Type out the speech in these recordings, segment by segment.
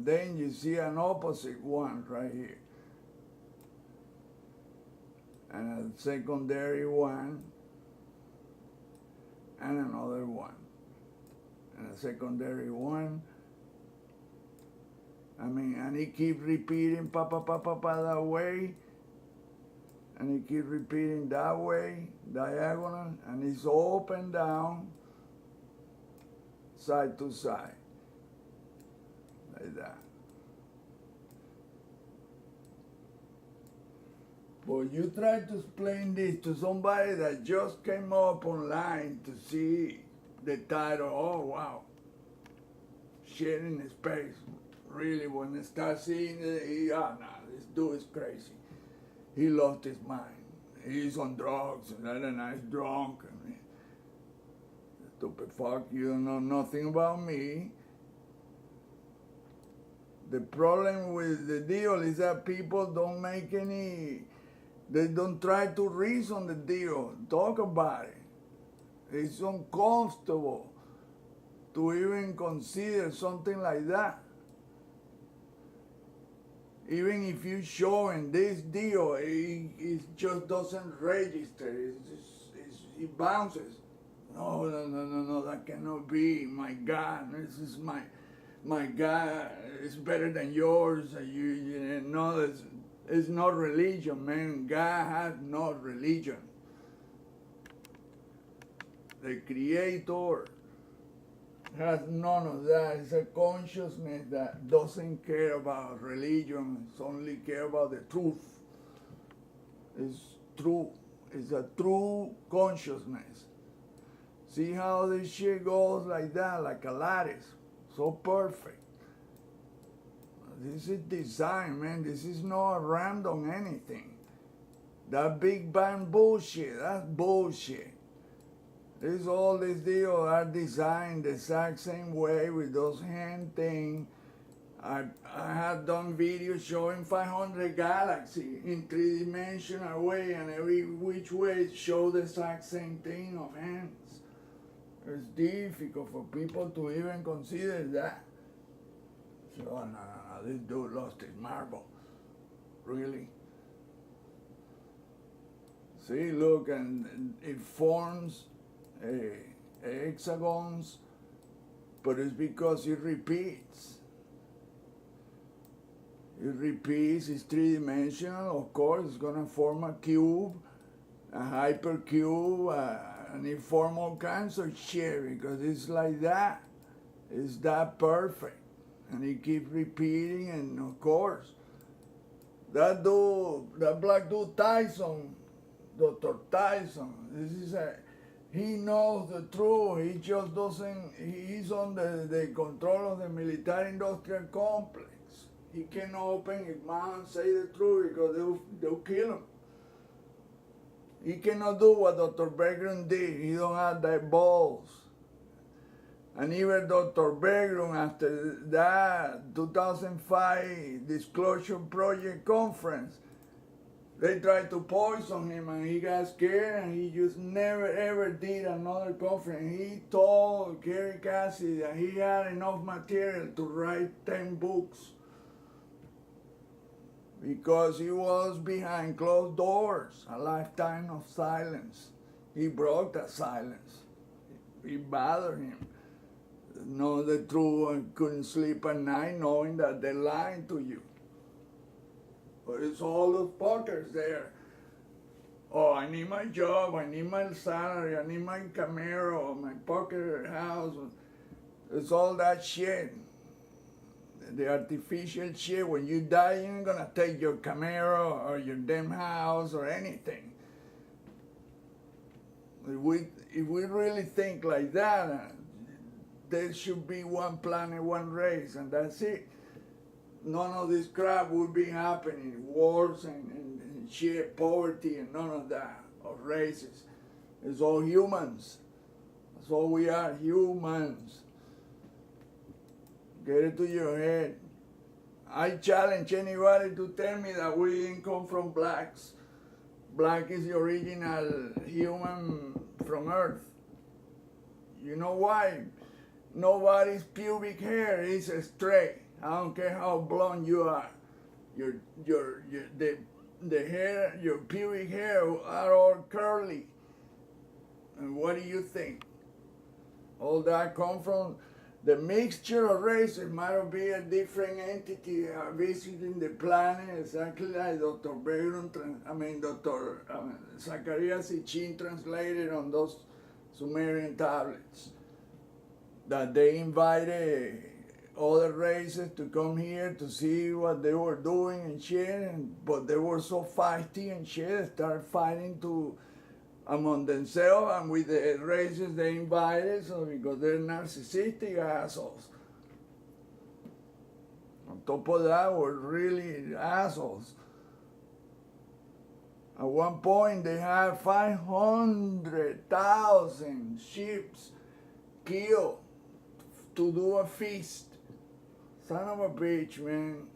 then you see an opposite one right here. And a secondary one, and another one. And a secondary one. I mean, and he keep repeating pa pa pa pa pa that way, and he keep repeating that way, diagonal, and it's up and down, side to side, like that. But you try to explain this to somebody that just came up online to see the title, oh wow, sharing space. Really, when they start seeing it, this dude is crazy. He lost his mind. He's on drugs, and that and he's drunk. And stupid fuck, you don't know nothing about me. The problem with the deal is that people don't make they don't try to reason the deal, talk about it. It's uncomfortable to even consider something like that. Even if you show in this deal, it just doesn't register. It bounces. No, that cannot be. My God, this is my God. It's better than yours. You know, it's not religion, man. God has no religion. The Creator has none of that. It's a consciousness that doesn't care about religion. It's only care about the truth. It's true. It's a true consciousness. See how this shit goes like that, like a lattice. So perfect. This is design, man. This is not random anything. That Big Bang bullshit, that's bullshit. All these deals are designed the exact same way with those hand things. I have done videos showing 500 galaxies in three-dimensional way, and every which way show the exact same thing of hands. It's difficult for people to even consider that. So, no, this dude lost his marble. Really? See, look, and it forms hexagons, but it's because it repeats. It repeats, it's three-dimensional, of course, it's gonna form a cube, a hypercube, and it form all kinds of shit because it's like that. It's that perfect. And it keeps repeating, and of course, that black dude Tyson, Dr. Tyson, he knows the truth. He just doesn't, he's on the control of the military-industrial complex. He cannot open his mouth and say the truth because they'll kill him. He cannot do what Dr. Bergeron did. He don't have that balls. And even Dr. Bergeron, after that 2005 Disclosure Project conference, they tried to poison him and he got scared and he just never ever did another conference. He told Kerry Cassidy that he had enough material to write 10 books because he was behind closed doors, a lifetime of silence. He broke that silence. It bothered him. Know the truth and couldn't sleep at night knowing that they're lying to you. But it's all those fuckers there. Oh, I need my job, I need my salary, I need my Camaro, my pocket house. It's all that shit. The artificial shit. When you die, you ain't gonna take your Camaro or your damn house or anything. If we really think like that, there should be one planet, one race, and that's it. None of this crap would be happening, wars and shit, poverty, and none of that, of races. It's all humans. That's all we are, humans. Get it to your head. I challenge anybody to tell me that we didn't come from blacks. Black is the original human from Earth. You know why? Nobody's pubic hair is straight. I don't care how blonde you are. Your the hair, your pubic hair are all curly. And what do you think? All that come from the mixture of races. Might be a different entity visiting the planet, exactly like Dr. Byron, Dr. Zacharias Sitchin translated on those Sumerian tablets. That they invited other races to come here to see what they were doing and shit, but they were so feisty and shit, they started fighting among themselves and with the races they invited, so because they're narcissistic assholes. On top of that, were really assholes. At one point, they had 500,000 sheep killed to do a feast. Son of a bitch, man.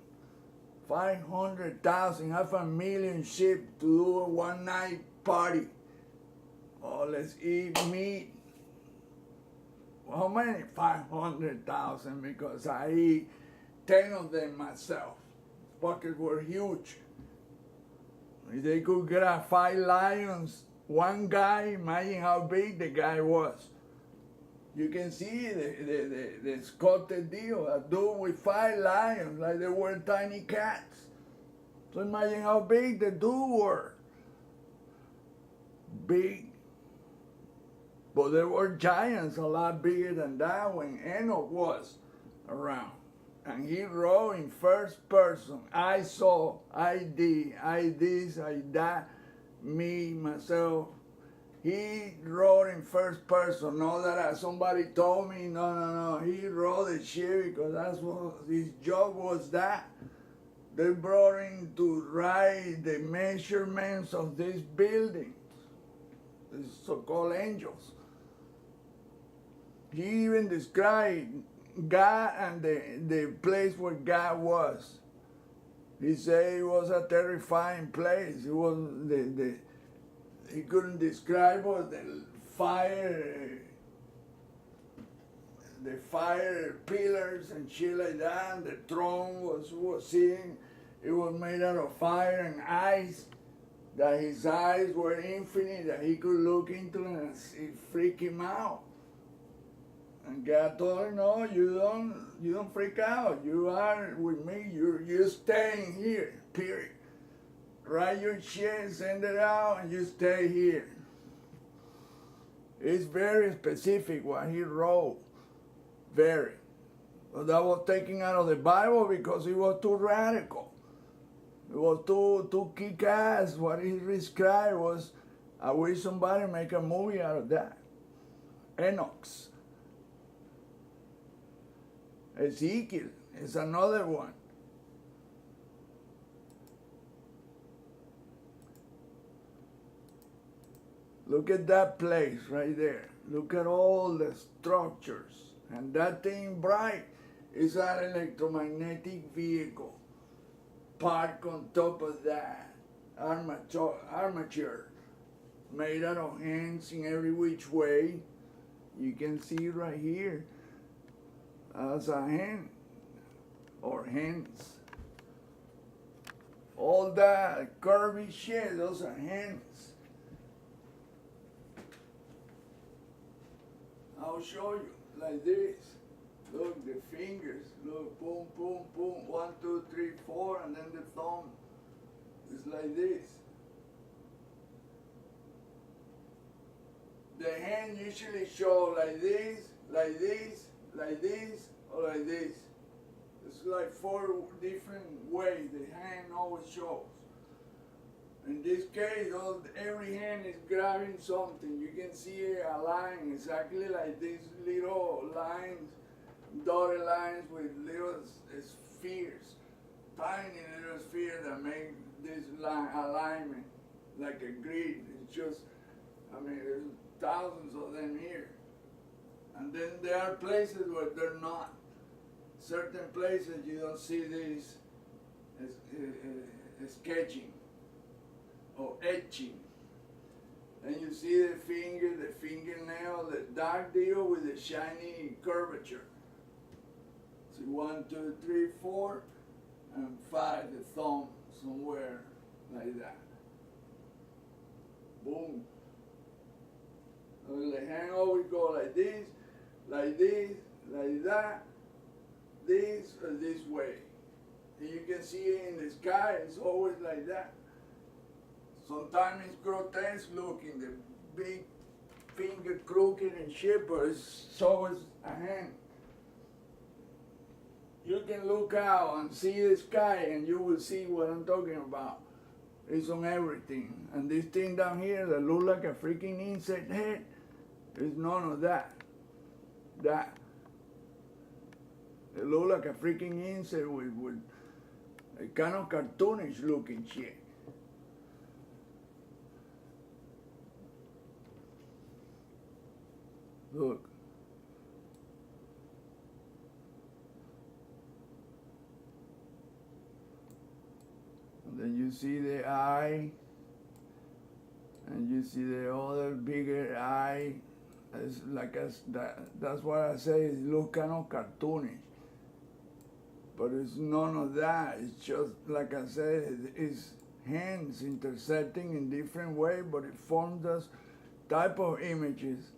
500,000, 500,000 sheep to do a one night party. Oh, let's eat meat. How many? 500,000, because I eat 10 of them myself. Buckets were huge. If they could grab 5 lions, one guy, imagine how big the guy was. You can see the sculpted deal, a dude with 5 lions, like they were tiny cats. So imagine how big the dude were. Big. But there were giants a lot bigger than that when Enoch was around. And he wrote in first person. I saw, I did, I this, I that, me, myself. He wrote in first person. Not that somebody told me, no. He wrote the shit because that's what his job was that. They brought him to write the measurements of these buildings, these so-called angels. He even described God and the place where God was. He said it was a terrifying place. It was he couldn't describe what the fire pillars and shit like that. And the throne was seen. It was made out of fire and ice. That his eyes were infinite. That he could look into and it freaked him out. And God told him, no, you don't freak out. You are with me. You're staying here, period. Write your shit, send it out, and you stay here. It's very specific what he wrote. Very. But that was taken out of the Bible because it was too radical. It was too kick-ass. What he described was, I wish somebody make a movie out of that. Enoch's. Ezekiel is another one. Look at that place right there. Look at all the structures. And that thing bright is an electromagnetic vehicle. Parked on top of that armature made out of hands in every which way. You can see right here. As a hand or hands. All that curvy shit, those are hands. I'll show you like this. Look, the fingers. Look, boom, boom, boom. 1, 2, 3, 4, and then the thumb is like this. The hand usually show like this, like this, like this, or like this. It's like 4 different ways the hand always shows. In this case, every hand is grabbing something. You can see a line exactly like these little lines, dotted lines with little spheres, tiny little spheres that make this line alignment like a grid. It's just, there's thousands of them here. And then there are places where they're not. Certain places you don't see this sketching or etching. And you see the finger, the fingernail, the dark deal with the shiny curvature. See, 1, 2, 3, 4, and 5, the thumb somewhere like that. Boom. And the hand always go like this, like this, like that, this, or this way. And you can see it in the sky, it's always like that. Sometimes it's grotesque looking, the big finger crooked and shit, but it's always a hand. You can look out and see the sky and you will see what I'm talking about. It's on everything. And this thing down here that looks like a freaking insect head is none of that. It looks like a freaking insect with a kind of cartoonish looking shit. Look. And then you see the eye, and you see the other bigger eye. It's like that's what I say, it looks kind of cartoonish. But it's none of that. It's just, like I said, it's hands intersecting in different ways, but it forms this type of images.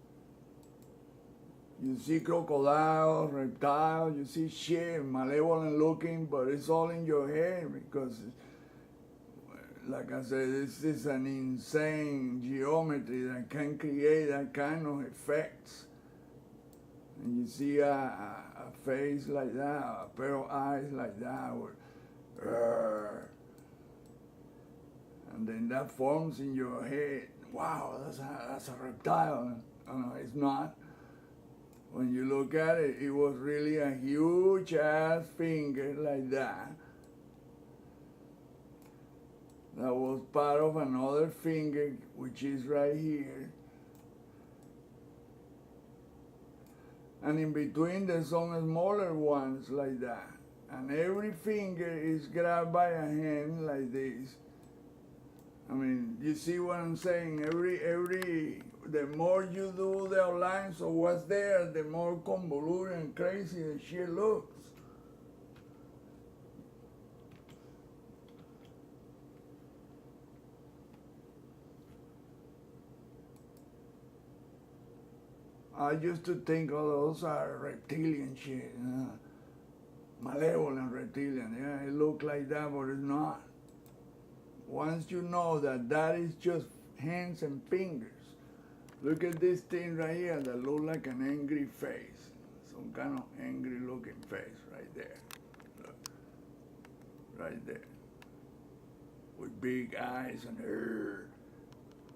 You see crocodile, reptile, you see shit, malevolent looking, but it's all in your head because, like I said, this is an insane geometry that can create that kind of effects. And you see a face like that, a pair of eyes like that, and then that forms in your head. Wow, that's a reptile. No, it's not. When you look at it, it was really a huge ass finger like that. That was part of another finger, which is right here. And in between there's some smaller ones like that. And every finger is grabbed by a hand like this. I mean, you see what I'm saying? The more you do the outlines of what's there, the more convoluted and crazy the shit looks. I used to think all those are reptilian shit, malevolent reptilian. Yeah, it looked like that, but it's not. Once you know that that is just hands and fingers. Look at this thing right here that looks like an angry face. Some kind of angry looking face right there. Look. Right there. With big eyes and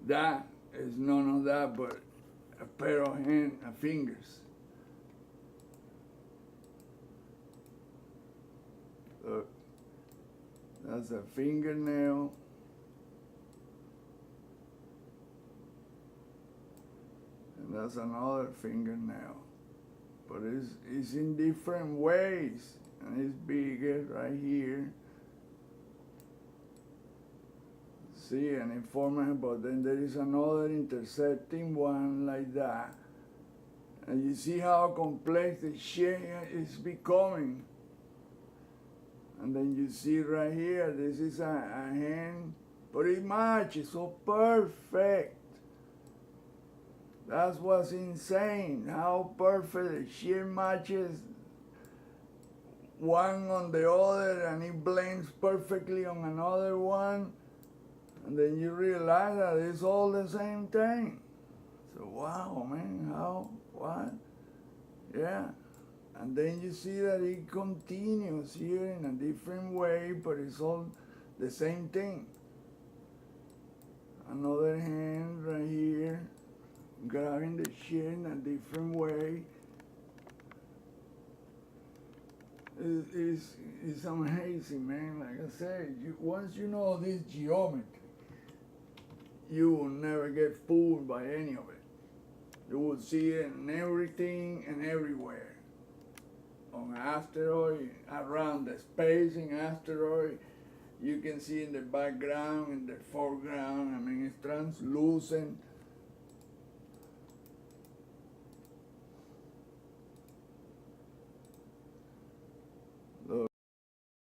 that is none of that but a pair of fingers. Look. That's a fingernail. And that's another fingernail. But it's in different ways. And it's bigger right here. See, and it forms, but then there is another intersecting one like that. And you see how complex the shit is becoming. And then you see right here, this is a hand, but it matches so perfect. That's what's insane, how perfect the shit matches one on the other, and it blends perfectly on another one. And then you realize that it's all the same thing. So wow, man, how, what? Yeah. And then you see that it continues here in a different way, but it's all the same thing. Another hand right here, grabbing the shit in a different way. It's amazing, man. Like I said, once you know this geometry, you will never get fooled by any of it. You will see it in everything and everywhere. On asteroid, around the spacing asteroid, you can see in the background, in the foreground. I mean, it's translucent.